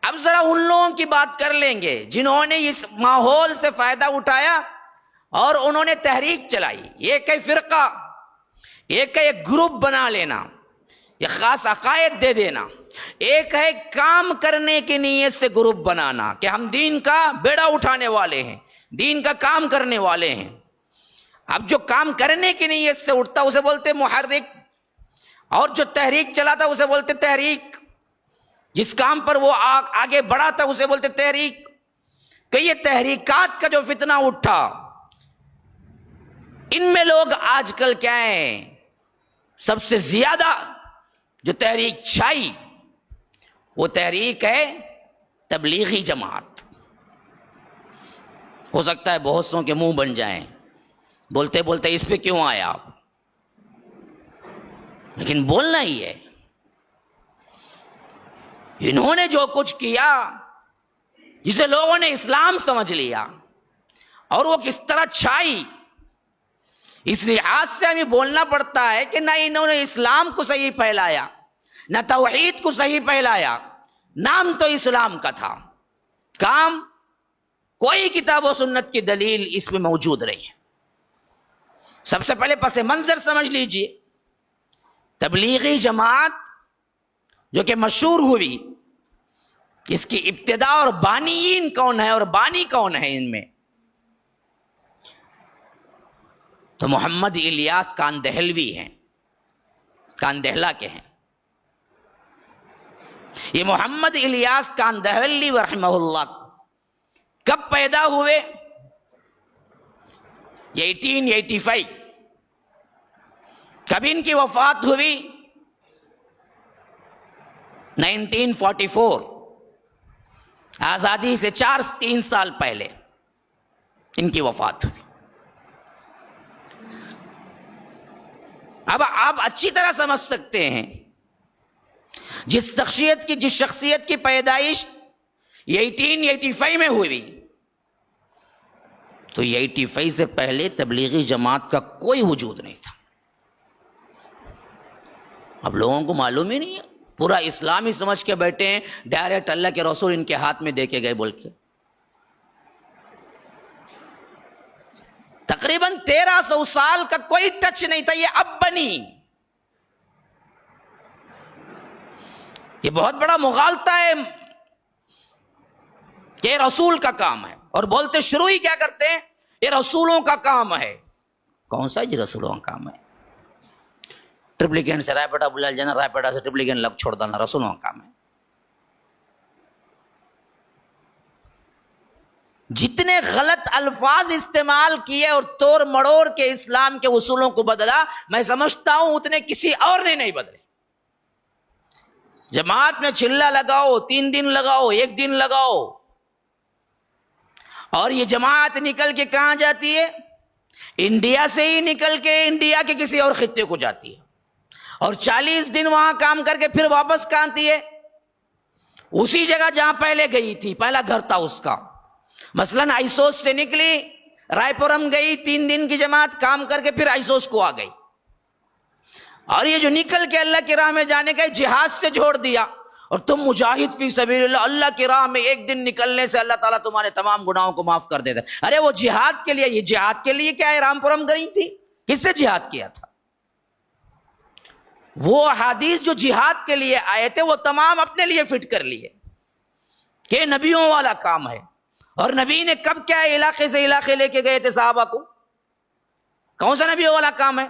اب ذرا ان لوگوں کی بات کر لیں گے جنہوں نے اس ماحول سے فائدہ اٹھایا اور انہوں نے تحریک چلائی. ایک ہے فرقہ، ایک ہے گروپ بنا لینا، یہ خاص عقائد دے دینا. ایک ہے کام کرنے کی نیت سے گروپ بنانا کہ ہم دین کا بیڑا اٹھانے والے ہیں، دین کا کام کرنے والے ہیں. اب جو کام کرنے کی نیت سے اٹھتا اسے بولتے محرک، اور جو تحریک چلاتا اسے بولتے تحریک. جس کام پر وہ آگے بڑھا تھا اسے بولتے تحریک. کہ یہ تحریکات کا جو فتنہ اٹھا، ان میں لوگ آج کل کیا ہیں، سب سے زیادہ جو تحریک چھائی وہ تحریک ہے تبلیغی جماعت. ہو سکتا ہے بہت سوں کے منہ بن جائیں بولتے بولتے اس پہ کیوں آیا آپ، لیکن بولنا ہی ہے. انہوں نے جو کچھ کیا، جسے لوگوں نے اسلام سمجھ لیا، اور وہ کس طرح چھائی، اس لحاظ سے ہمیں بولنا پڑتا ہے کہ نہ انہوں نے اسلام کو صحیح پھیلایا، نہ توحید کو صحیح پھیلایا. نام تو اسلام کا تھا، کام کوئی کتاب و سنت کی دلیل اس میں موجود نہیں ہے. سب سے پہلے پس منظر سمجھ لیجئے. تبلیغی جماعت جو کہ مشہور ہوئی، اس کی ابتدا اور بانیین کون ہے اور بانی کون ہے ان میں؟ تو محمد الیاس کاندہلوی ہیں، کاندہلہ کے ہیں. یہ محمد الیاس کاندہلوی رحمہ اللہ کب پیدا ہوئے؟ 1885. کب ان کی وفات ہوئی؟ 1944. آزادی سے 3 سال پہلے ان کی وفات ہوئی. اب آپ اچھی طرح سمجھ سکتے ہیں جس شخصیت کی پیدائش 1885 میں ہوئی، تو 85 سے پہلے تبلیغی جماعت کا کوئی وجود نہیں تھا. اب لوگوں کو معلوم ہی نہیں ہے، پورا اسلام ہی سمجھ کے بیٹھے ہیں، ڈائریکٹ اللہ کے رسول ان کے ہاتھ میں دے کے گئے بول کے. تقریباً 1300 سال کا کوئی ٹچ نہیں تھا، یہ اب بنی. یہ بہت بڑا مغالطہ ہے کہ یہ رسول کا کام ہے، اور بولتے شروع ہی کیا کرتے ہیں، یہ رسولوں کا کام ہے. کون سا جی رسولوں کا کام ہے؟ ٹرپلیکینٹ سے رائے پیٹا بلال جانا، رائے پیٹا سے ٹرپلیکینٹ لب چھوڑ دینا، رسولوں کا کام ہے. جتنے غلط الفاظ استعمال کیے اور توڑ مڑوڑ کے اسلام کے اصولوں کو بدلا، میں سمجھتا ہوں اتنے کسی اور نے نہیں بدلے. جماعت میں چلا لگاؤ، 3 دن لگاؤ، 1 دن لگاؤ، اور یہ جماعت نکل کے کہاں جاتی ہے؟ انڈیا سے ہی نکل کے انڈیا کے کسی اور خطے کو جاتی ہے، اور 40 دن وہاں کام کر کے پھر واپس کہاں آتی ہے؟ اسی جگہ جہاں پہلے گئی تھی، پہلا گھر تھا اس کا. مثلاً آئیسوس سے نکلی، رائے پورم گئی، 3 دن کی جماعت کام کر کے پھر آئیسوس کو آ گئی. اور یہ جو نکل کے اللہ کی راہ میں جانے کا جہاد سے جوڑ دیا، اور تم مجاہد فی سبیل اللہ، اللہ کی راہ میں 1 دن نکلنے سے اللہ تعالیٰ تمہارے تمام گناہوں کو معاف کر دیتا ہے. ارے وہ جہاد کے لیے، یہ جہاد کے لیے کیا ہے رام پورم گئی تھی؟ کس سے جہاد کیا تھا؟ وہ حدیث جو جہاد کے لیے آئے تھے وہ تمام اپنے لیے فٹ کر لیے کہ نبیوں والا کام ہے. اور نبی نے کب کیا علاقے سے علاقے لے کے گئے تھے صحابہ کو؟ کون سا نبیوں والا کام ہے؟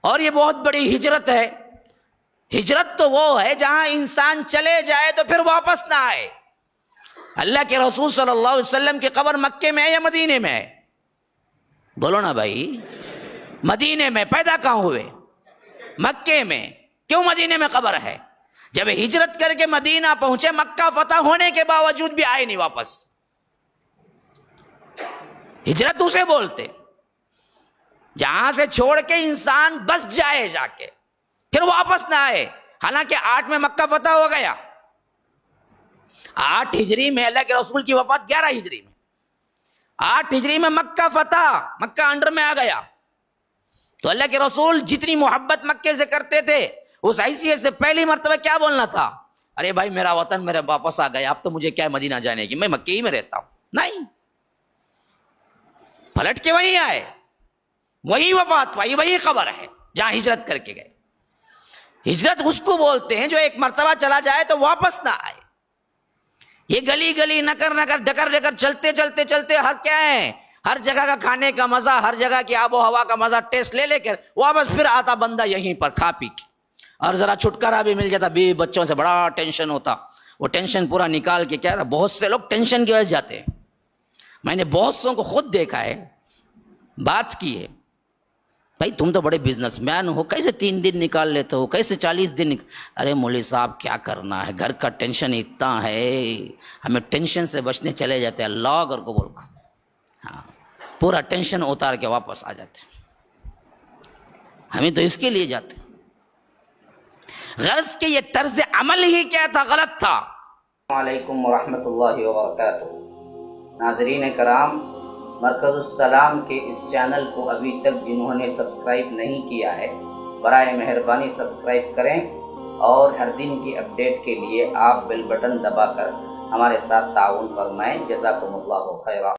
اور یہ بہت بڑی ہجرت ہے. ہجرت تو وہ ہے جہاں انسان چلے جائے تو پھر واپس نہ آئے. اللہ کے رسول صلی اللہ علیہ وسلم کی قبر مکے میں ہے یا مدینے میں ہے؟ بولو نا بھائی. مدینے میں. پیدا کہاں ہوئے؟ مکے میں. کیوں مدینے میں قبر ہے؟ جب ہجرت کر کے مدینہ پہنچے، مکہ فتح ہونے کے باوجود بھی آئے نہیں واپس. ہجرت اسے بولتے جہاں سے چھوڑ کے انسان بس جائے جا کے پھر واپس نہ آئے. حالانکہ 8 میں مکہ فتح ہو گیا، 8 ہجری میں اللہ کے رسول کی وفات 11 ہجری میں، 8 ہجری میں مکہ فتح، مکہ انڈر میں آ گیا. تو اللہ کے رسول جتنی محبت مکے سے کرتے تھے، اس حیثیت سے پہلی مرتبہ کیا بولنا تھا؟ ارے بھائی میرا وطن میرے واپس آ گیا، اب تو مجھے کیا مدینہ جانے کی، میں مکے ہی میں رہتا ہوں. نہیں، پلٹ کے وہیں آئے، وہی وفات پائی، وہی قبر ہے جہاں ہجرت کر کے گئے. ہجرت اس کو بولتے ہیں جو ایک مرتبہ چلا جائے تو واپس نہ آئے. یہ گلی گلی نکر نکر ڈکر ڈکر چلتے چلتے چلتے ہر کیا ہے، ہر جگہ کا کھانے کا مزہ، ہر جگہ کی آب و ہوا کا مزہ ٹیسٹ لے لے کر واپس پھر آتا بندہ یہیں پر کھا پی کے، اور ذرا چھٹکارا بھی مل جاتا. بیوی بچوں سے بڑا ٹینشن ہوتا، وہ ٹینشن پورا نکال کے کیا تھا. بہت سے لوگ ٹینشن کی وجہ سے جاتے ہیں، میں نے بہت سوں کو خود دیکھا ہے، بات کی ہے. بھائی تم تو بڑے بزنس مین ہو، کیسے 3 دن نکال لیتے ہو، کیسے 40 دن ارے مولوی صاحب کیا کرنا ہے، گھر کا ٹینشن اتنا ہے، ہمیں ٹینشن سے بچنے چلے جاتے ہیں. اللہ اگر کو بول، ہاں پورا ٹینشن اتار کے واپس آ جاتے. ہمیں تو اس کے لیے جاتے. غرض کہ یہ طرز عمل ہی کیا تھا، غلط تھا. السلام علیکم ورحمۃ اللہ وبرکاتہ. ناظرین کرام، مرکز السلام کے اس چینل کو ابھی تک جنہوں نے سبسکرائب نہیں کیا ہے، برائے مہربانی سبسکرائب کریں، اور ہر دن کی اپڈیٹ کے لیے آپ بیل بٹن دبا کر ہمارے ساتھ تعاون فرمائیں. جزاکم اللہ خیرا.